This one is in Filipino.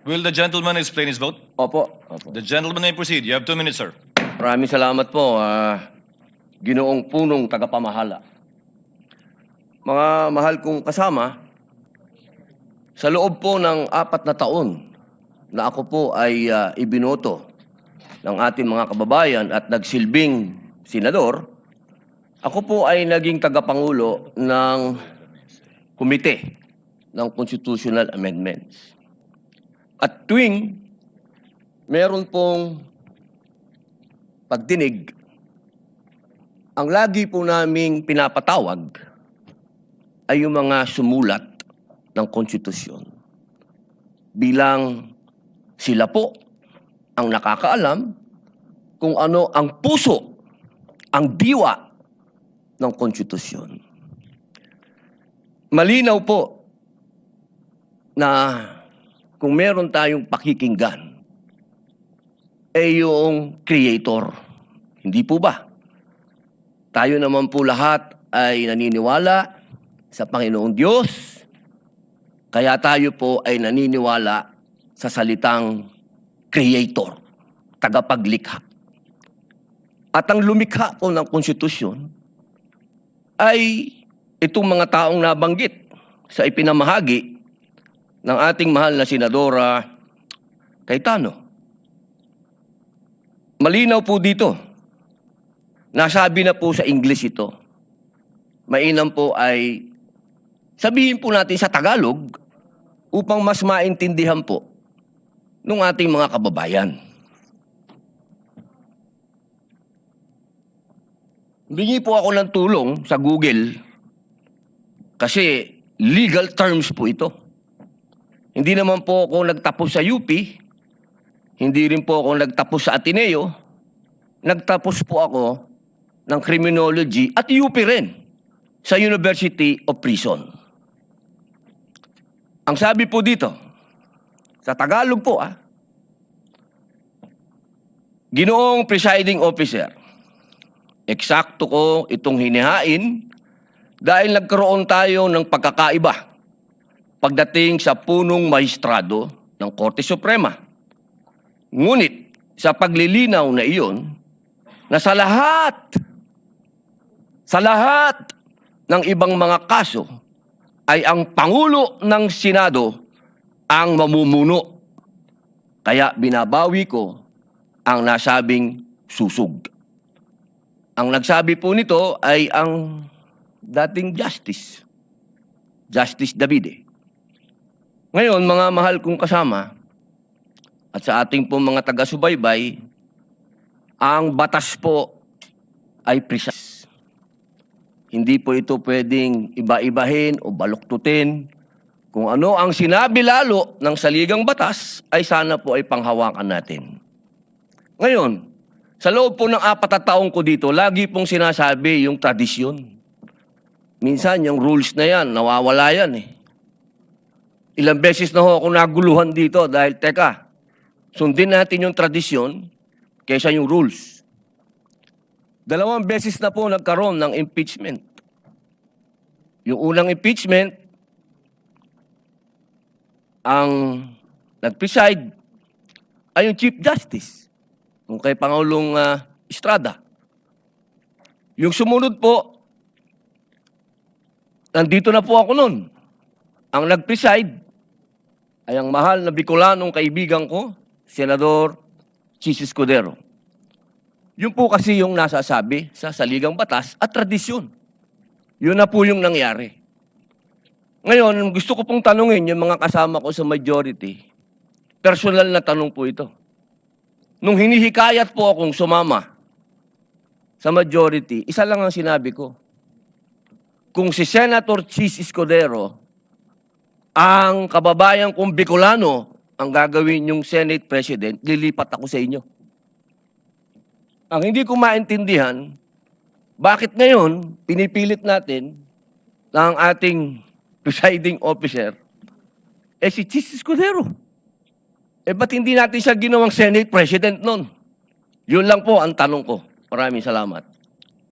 Will the gentleman explain his vote? Opo. Opo. The gentleman may proceed. You have 2 minutes, sir. Maraming salamat po, Ginoong Punong Tagapamahala. Mga mahal kong kasama, sa loob po ng 4 na taon na ako po ay ibinoto ng ating mga kababayan at nagsilbing senador, ako po ay naging tagapangulo ng komite ng Constitutional Amendments. At tuwing meron pong pagdinig, ang lagi po naming pinapatawag ay yung mga sumulat ng konstitusyon. Bilang sila po ang nakakaalam kung ano ang puso, ang diwa ng konstitusyon. Malinaw po na kung meron tayong pakikinggan, yung creator. Hindi po ba? Tayo naman po lahat ay naniniwala sa Panginoong Diyos, kaya tayo po ay naniniwala sa salitang creator, tagapaglikha. At ang lumikha po ng konstitusyon ay itong mga taong nabanggit sa ipinamahagi ng ating mahal na Senadora Cayetano. Malinaw po dito. Nasabi na po sa English ito. Mainam po ay sabihin po natin sa Tagalog upang mas maintindihan po ng ating mga kababayan. Bingi po ako ng tulong sa Google kasi legal terms po ito. Hindi naman po ako nagtapos sa UP, hindi rin po ako nagtapos sa Ateneo, nagtapos po ako ng criminology at UP rin sa University of Prison. Ang sabi po dito, sa Tagalog po Ginoong Presiding Officer, eksakto ko itong hinihain dahil nagkaroon tayo ng pagkakaiba pagdating sa punong maestrado ng Korte Suprema. Ngunit sa paglilinaw na iyon, na sa lahat ng ibang mga kaso ay ang Pangulo ng Senado ang mamumuno. Kaya binabawi ko ang nasabing susug. Ang nagsabi po nito ay ang dating Justice Davide. Ngayon, mga mahal kong kasama, at sa ating pong mga taga-subaybay, ang batas po ay precise. Hindi po ito pwedeng iba-ibahin o baluktutin. Kung ano ang sinabi lalo ng saligang batas, ay sana po ay panghawakan natin. Ngayon, sa loob po ng 4 na taong ko dito, lagi pong sinasabi yung tradisyon. Minsan, yung rules na yan, nawawala yan Ilang beses na ho ako naguluhan dito dahil, teka, sundin natin yung tradisyon kaysa yung rules. 2 beses na po nagkaroon ng impeachment. Yung unang impeachment, ang nag-preside ay yung Chief Justice, yung kay Pangulong Estrada. Yung sumunod po, nandito na po ako nun. Ang nag-preside ay ang mahal na Bicolanong kaibigan ko, Senador Chis Escudero. Yun po kasi yung nasasabi sa saligang batas at tradisyon. Yun na po yung nangyari. Ngayon, gusto ko pong tanungin yung mga kasama ko sa majority. Personal na tanong po ito. Nung hinihikayat po akong sumama sa majority, isa lang ang sinabi ko. Kung si Senator Chis Escudero ang kababayan kong Bicolano ang gagawin yung Senate President, lilipat ako sa inyo. Ang hindi ko maintindihan, bakit ngayon pinipilit natin na ang ating presiding officer si Chis Escudero? Ba't hindi natin siya ginawang Senate President nun? Yun lang po ang tanong ko. Maraming salamat.